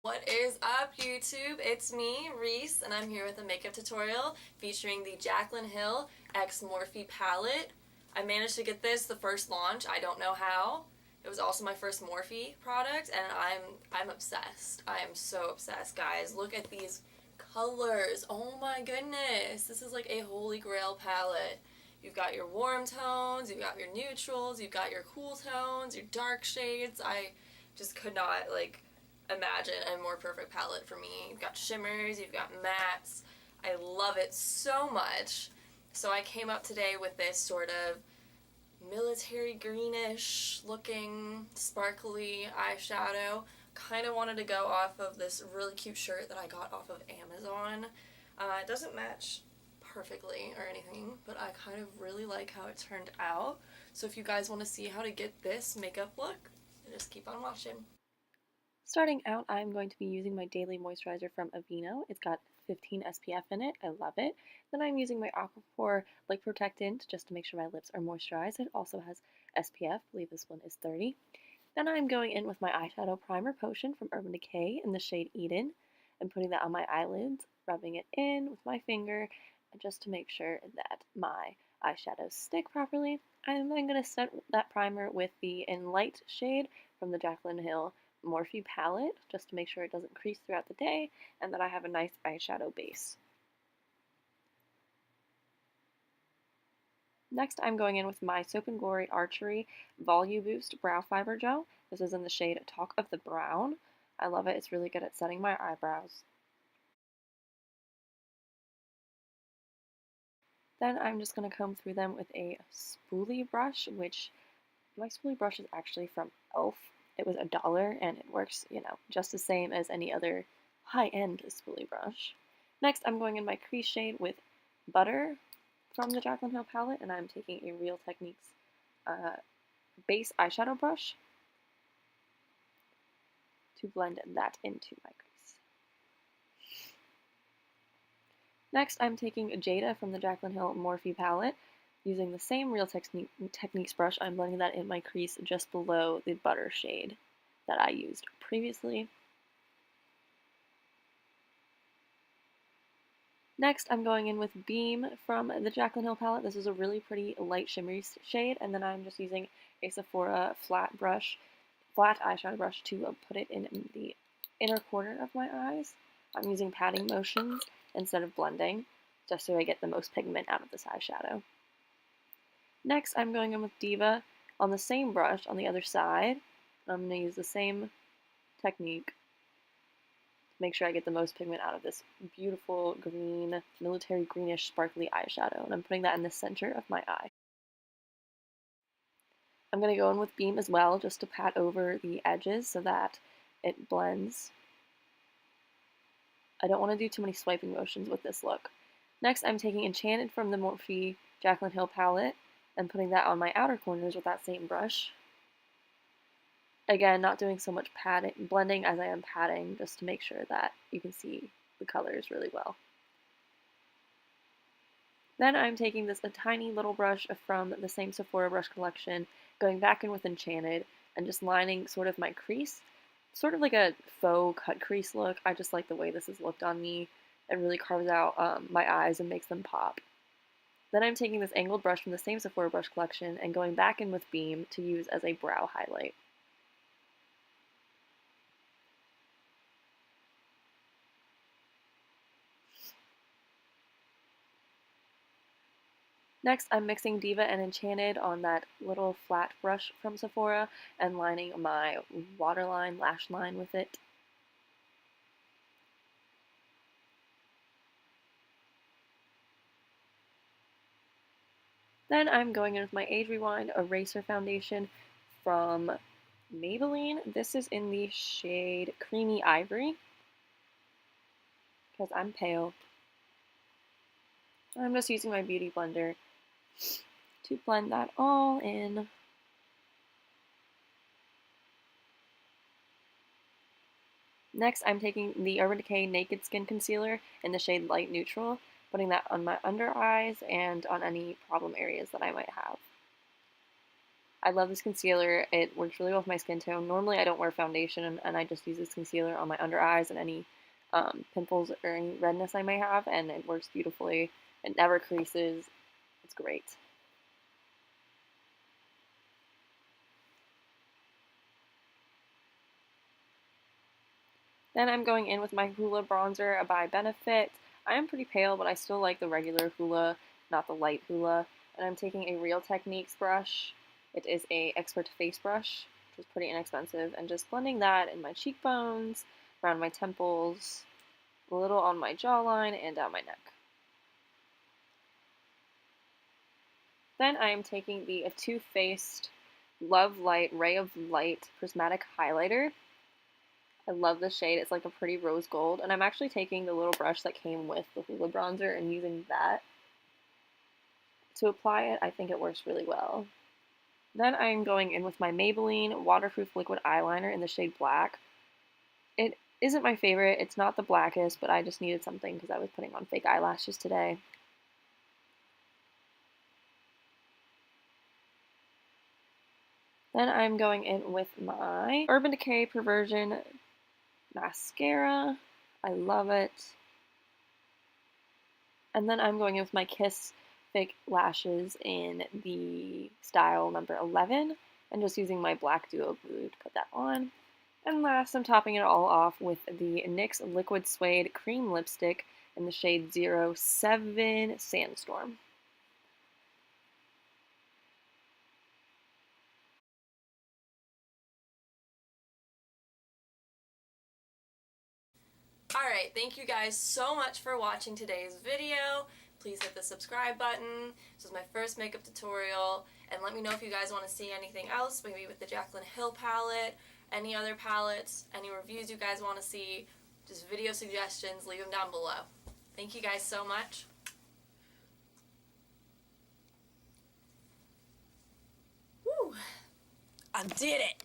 What is up, YouTube? It's me, Reese, and I'm here with a makeup tutorial featuring the Jaclyn Hill X Morphe palette. I managed to get this the first launch. I don't know how. It was also my first Morphe product, and I'm obsessed. I am so obsessed, guys. Look at these colors. Oh my goodness. This is like a holy grail palette. You've got your warm tones, you've got your neutrals, you've got your cool tones, your dark shades. I just could not, imagine a more perfect palette for me. You've got shimmers, you've got mattes. I love it so much. So I came up today with this sort of military greenish looking sparkly eyeshadow. Kind of wanted to go off of this really cute shirt that I got off of Amazon. It doesn't match perfectly or anything, but I kind of really like how it turned out. So if you guys want to see how to get this makeup look, just keep on watching. Starting out, I'm going to be using my daily moisturizer from Aveeno. It's got 15 SPF in it. I love it. Then I'm using my Aquaphor Lip Protectant just to make sure my lips are moisturized. It also has SPF. I believe this one is 30. Then I'm going in with my eyeshadow primer potion from Urban Decay in the shade Eden. I'm putting that on my eyelids, rubbing it in with my finger just to make sure that my eyeshadows stick properly. I'm then going to set that primer with the In Light shade from the Jaclyn Hill Morphe palette just to make sure it doesn't crease throughout the day and that I have a nice eyeshadow base. Next, I'm going in with my Soap & Glory Archery Volume Boost Brow Fiber Gel. This is in the shade Talk of the Brown. I love it. It's really good at setting my eyebrows. Then I'm just going to comb through them with a spoolie brush, which my spoolie brush is actually from e.l.f. It was $1 and it works, just the same as any other high-end spoolie brush. Next, I'm going in my crease shade with Butter from the Jaclyn Hill palette, and I'm taking a Real Techniques base eyeshadow brush to blend that into my crease. Next, I'm taking Jada from the Jaclyn Hill Morphe palette. Using the same Real Techniques brush, I'm blending that in my crease just below the Butter shade that I used previously. Next, I'm going in with Beam from the Jaclyn Hill palette. This is a really pretty light shimmery shade, and then I'm just using a Sephora flat eyeshadow brush to put it in the inner corner of my eyes. I'm using patting motions instead of blending, just so I get the most pigment out of this eyeshadow. Next, I'm going in with Diva on the same brush on the other side. I'm going to use the same technique to make sure I get the most pigment out of this beautiful green, military greenish sparkly eyeshadow. And I'm putting that in the center of my eye. I'm going to go in with Beam as well, just to pat over the edges so that it blends. I don't want to do too many swiping motions with this look. Next, I'm taking Enchanted from the Morphe Jaclyn Hill palette and putting that on my outer corners with that same brush. Again, not doing so much blending as I am patting, just to make sure that you can see the colors really well. Then I'm taking this a tiny little brush from the same Sephora brush collection, going back in with Enchanted, and just lining sort of my crease. Sort of like a faux cut crease look. I just like the way this has looked on me. It really carves out my eyes and makes them pop. Then I'm taking this angled brush from the same Sephora brush collection and going back in with Beam to use as a brow highlight. Next, I'm mixing Diva and Enchanted on that little flat brush from Sephora and lining my waterline, lash line with it. Then I'm going in with my Age Rewind Eraser Foundation from Maybelline. This is in the shade Creamy Ivory, because I'm pale. I'm just using my Beauty Blender to blend that all in. Next, I'm taking the Urban Decay Naked Skin Concealer in the shade Light Neutral, putting that on my under eyes and on any problem areas that I might have. I love this concealer. It works really well with my skin tone. Normally I don't wear foundation, and I just use this concealer on my under eyes and any pimples or any redness I may have, and it works beautifully. It never creases. It's great. Then I'm going in with my Hoola bronzer by Benefit. I am pretty pale, but I still like the regular Hoola, not the light Hoola. And I'm taking a Real Techniques brush. It is a expert face brush, which is pretty inexpensive, and just blending that in my cheekbones, around my temples, a little on my jawline, and down my neck. Then I am taking the Too Faced Love Light Ray of Light Prismatic Highlighter. I love the shade. It's like a pretty rose gold. And I'm actually taking the little brush that came with the Hoola bronzer and using that to apply it. I think it works really well. Then I'm going in with my Maybelline Waterproof Liquid Eyeliner in the shade Black. It isn't my favorite. It's not the blackest, but I just needed something because I was putting on fake eyelashes today. Then I'm going in with my Urban Decay Perversion mascara. I love it. And then I'm going in with my Kiss fake lashes in the style number 11 and just using my black duo glue to put that on. And last, I'm topping it all off with the NYX Liquid Suede Cream Lipstick in the shade 07 Sandstorm. Alright, thank you guys so much for watching today's video. Please hit the subscribe button. This was my first makeup tutorial. And let me know if you guys want to see anything else, maybe with the Jaclyn Hill palette, any other palettes, any reviews you guys want to see, just video suggestions, leave them down below. Thank you guys so much. Woo! I did it!